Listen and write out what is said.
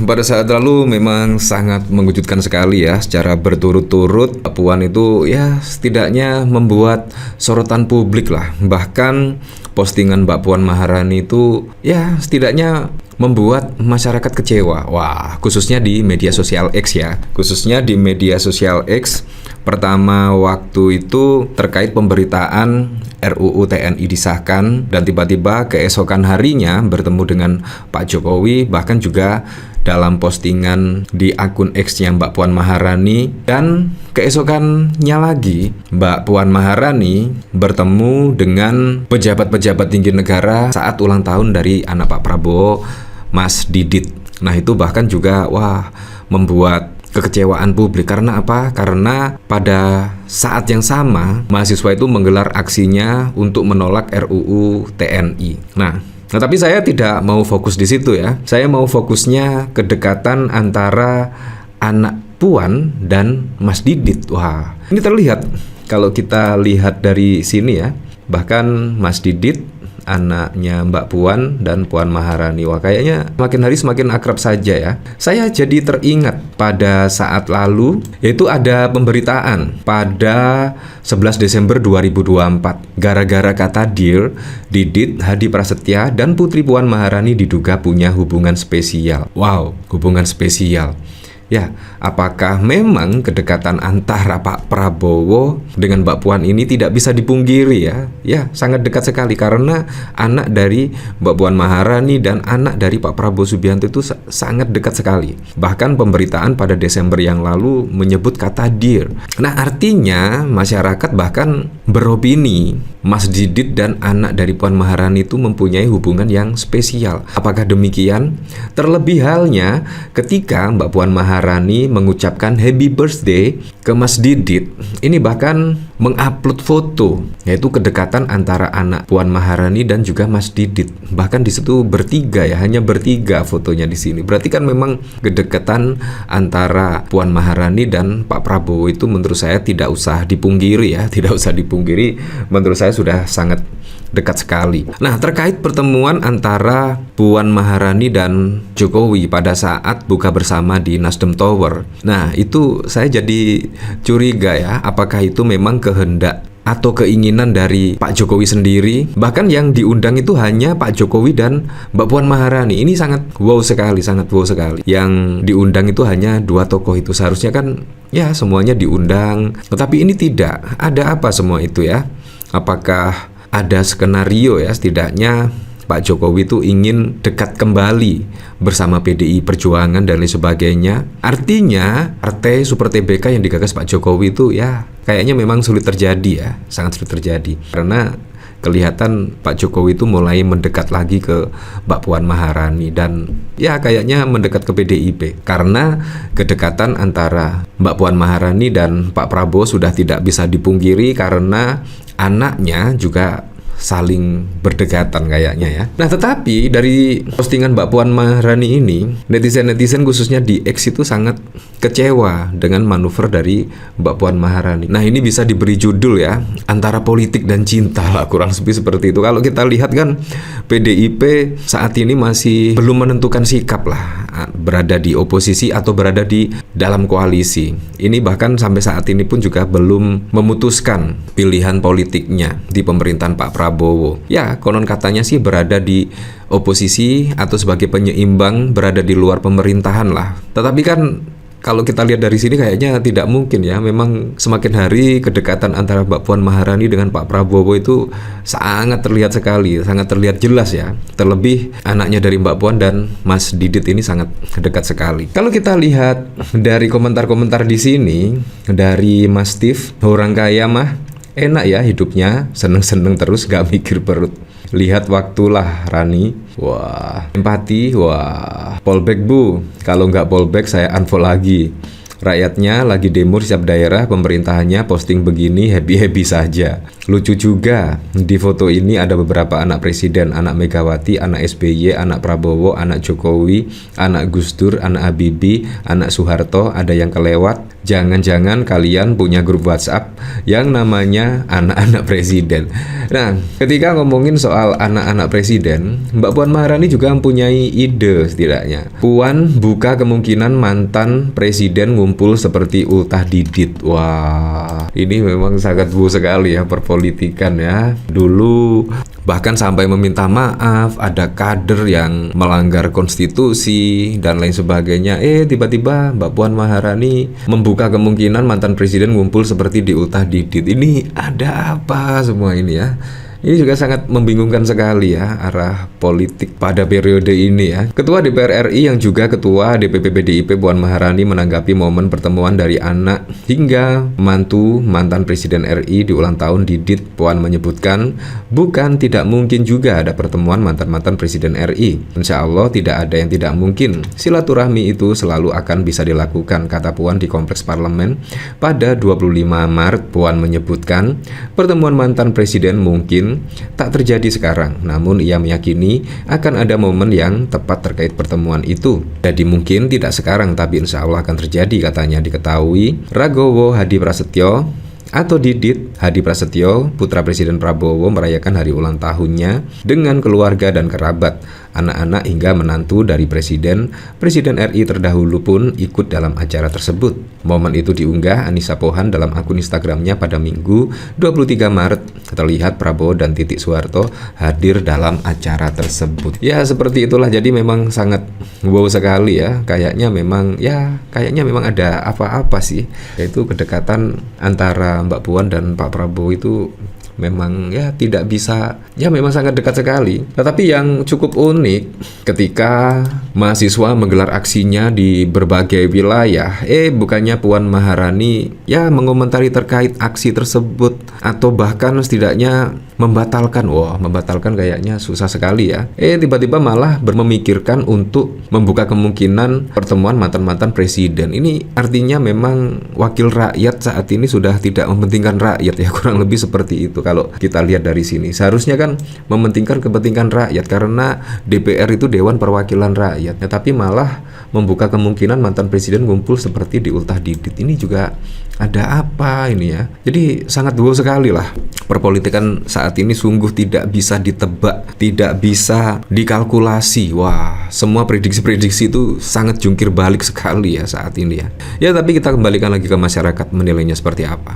Pada saat lalu memang sangat mengejutkan sekali ya, secara berturut-turut Mbak Puan itu ya setidaknya membuat sorotan publik lah. Bahkan postingan Mbak Puan Maharani itu ya setidaknya membuat masyarakat kecewa. Wah, khususnya di media sosial X ya. Khususnya di media sosial X, pertama waktu itu terkait pemberitaan RUU TNI disahkan dan tiba-tiba keesokan harinya bertemu dengan Pak Jokowi, bahkan juga dalam postingan di akun X-nya Mbak Puan Maharani, dan keesokannya lagi Mbak Puan Maharani bertemu dengan pejabat-pejabat tinggi negara saat ulang tahun dari anak Pak Prabowo, Mas Didit. Nah itu bahkan juga membuat kekecewaan publik. Karena apa? Karena pada saat yang sama mahasiswa itu menggelar aksinya untuk menolak RUU TNI. Nah, tapi saya tidak mau fokus di situ ya. Saya mau fokusnya kedekatan antara anak Puan dan Mas Didit. Wah, ini terlihat kalau kita lihat dari sini ya. Bahkan Mas Didit, anaknya Mbak Puan dan Puan Maharani, wah kayaknya makin hari semakin akrab saja ya. Saya jadi teringat pada saat lalu, yaitu ada pemberitaan pada 11 Desember 2024 gara-gara kata dear, Didit Hadi Prasetya dan Putri Puan Maharani diduga punya hubungan spesial. Wow, hubungan spesial. Ya, apakah memang kedekatan antara Pak Prabowo dengan Mbak Puan ini tidak bisa dipungkiri ya? Ya, sangat dekat sekali karena anak dari Mbak Puan Maharani dan anak dari Pak Prabowo Subianto itu sangat dekat sekali. Bahkan pemberitaan pada Desember yang lalu menyebut kata dear. Nah, artinya masyarakat bahkan beropini Mas Didit dan anak dari Puan Maharani itu mempunyai hubungan yang spesial. Apakah demikian? Terlebih halnya ketika Mbak Puan Maharani mengucapkan happy birthday ke Mas Didit. Ini bahkan mengupload foto, yaitu kedekatan antara anak Puan Maharani dan juga Mas Didit. Bahkan di situ bertiga ya, hanya bertiga fotonya di sini. Berarti kan memang kedekatan antara Puan Maharani dan Pak Prabowo itu menurut saya tidak usah dipungkiri ya, tidak usah dipungkiri. Menurut saya sudah sangat dekat sekali. Nah, terkait pertemuan antara Puan Maharani dan Jokowi pada saat buka bersama di Nasdem Tower. Nah, itu saya jadi curiga ya, apakah itu memang kehendak atau keinginan dari Pak Jokowi sendiri. Bahkan yang diundang itu hanya Pak Jokowi dan Mbak Puan Maharani. Ini sangat wow sekali, sangat wow sekali. Yang diundang itu hanya dua tokoh itu. Seharusnya kan ya semuanya diundang. Tetapi ini tidak. Ada apa semua itu ya? Apakah ada skenario ya, setidaknya Pak Jokowi itu ingin dekat kembali bersama PDI Perjuangan dan lain sebagainya. Artinya partai Super TBK yang digagas Pak Jokowi itu ya kayaknya memang sulit terjadi ya, sangat sulit terjadi. Karena kelihatan Pak Jokowi itu mulai mendekat lagi ke Mbak Puan Maharani dan ya kayaknya mendekat ke PDIP. Karena kedekatan antara Mbak Puan Maharani dan Pak Prabowo sudah tidak bisa dipungkiri karena anaknya juga saling berdekatan kayaknya ya. Nah, tetapi dari postingan Mbak Puan Maharani ini, netizen-netizen khususnya di X itu sangat kecewa dengan manuver dari Mbak Puan Maharani. Nah, ini bisa diberi judul ya, antara politik dan cinta lah, kurang lebih seperti itu. Kalau kita lihat kan PDIP saat ini masih belum menentukan sikap lah, berada di oposisi atau berada di dalam koalisi. Ini bahkan sampai saat ini pun juga belum memutuskan pilihan politiknya di pemerintahan Pak Prabowo. Ya, konon katanya sih berada di oposisi atau sebagai penyeimbang, berada di luar pemerintahan lah. Tetapi kan kalau kita lihat dari sini kayaknya tidak mungkin ya. Memang semakin hari kedekatan antara Mbak Puan Maharani dengan Pak Prabowo itu sangat terlihat sekali, sangat terlihat jelas ya. Terlebih anaknya dari Mbak Puan dan Mas Didit ini sangat dekat sekali. Kalau kita lihat dari komentar-komentar di sini dari Mas Steve, orang kaya mah enak ya hidupnya, seneng-seneng terus gak mikir perut. Lihat waktulah Rani. Wah, empati. Wah, fallback bu. Kalau nggak fallback saya unfollow lagi. Rakyatnya lagi demo di setiap daerah, pemerintahannya posting begini happy-happy saja. Lucu juga, di foto ini ada beberapa anak presiden, anak Megawati, anak SBY, anak Prabowo, anak Jokowi, anak Gus Dur, anak Habibie, anak Soeharto, ada yang kelewat. Jangan-jangan kalian punya grup WhatsApp yang namanya anak-anak presiden. Nah, ketika ngomongin soal anak-anak presiden, Mbak Puan Maharani juga mempunyai ide setidaknya. Puan buka kemungkinan mantan presiden ngumpul seperti Ultah Didit. Wah, ini memang sangat bu sekali ya perpolitikan ya. Dulu bahkan sampai meminta maaf, ada kader yang melanggar konstitusi dan lain sebagainya. Tiba-tiba Mbak Puan Maharani membuka kemungkinan mantan presiden ngumpul seperti di Ultah Didit. Ini ada apa semua ini ya? Ini juga sangat membingungkan sekali ya arah politik pada periode ini ya. Ketua DPR RI yang juga Ketua DPP PDIP Puan Maharani menanggapi momen pertemuan dari anak hingga mantu mantan Presiden RI di ulang tahun Didit. Puan menyebutkan bukan tidak mungkin juga ada pertemuan mantan-mantan Presiden RI. Insya Allah tidak ada yang tidak mungkin. Silaturahmi itu selalu akan bisa dilakukan, kata Puan di Kompleks Parlemen pada 25 Maret. Puan menyebutkan pertemuan mantan Presiden mungkin tak terjadi sekarang, namun ia meyakini akan ada momen yang tepat terkait pertemuan itu. Jadi mungkin tidak sekarang, tapi insya Allah akan terjadi, katanya. Diketahui Ragowo Hadi Prasetyo atau Didit Hadi Prasetyo, putra Presiden Prabowo, merayakan hari ulang tahunnya dengan keluarga dan kerabat, anak-anak hingga menantu dari Presiden RI terdahulu pun ikut dalam acara tersebut. Momen itu diunggah Anissa Pohan dalam akun Instagramnya pada Minggu 23 Maret. Terlihat Prabowo dan Titik Soeharto hadir dalam acara tersebut. Ya seperti itulah, jadi memang sangat wow sekali ya. Kayaknya memang ada apa-apa sih. Yaitu kedekatan antara Mbak Puan dan Pak Prabowo itu memang ya tidak bisa, ya memang sangat dekat sekali. Tetapi yang cukup unik ketika mahasiswa menggelar aksinya di berbagai wilayah, bukannya Puan Maharani ya mengomentari terkait aksi tersebut atau bahkan setidaknya membatalkan. Wah, membatalkan kayaknya susah sekali ya. Tiba-tiba malah memikirkan untuk membuka kemungkinan pertemuan mantan-mantan presiden. Ini artinya memang wakil rakyat saat ini sudah tidak mementingkan rakyat ya, kurang lebih seperti itu. Kalau kita lihat dari sini, seharusnya kan mementingkan kepentingan rakyat karena DPR itu Dewan Perwakilan Rakyat, tapi malah membuka kemungkinan mantan presiden ngumpul seperti di Ultah Didit. Ini juga ada apa ini ya? Jadi sangat wow sekali lah. Perpolitikan saat ini sungguh tidak bisa ditebak, tidak bisa dikalkulasi. Wah, semua prediksi-prediksi itu sangat jungkir balik sekali ya saat ini ya. Ya, tapi kita kembalikan lagi ke masyarakat menilainya seperti apa.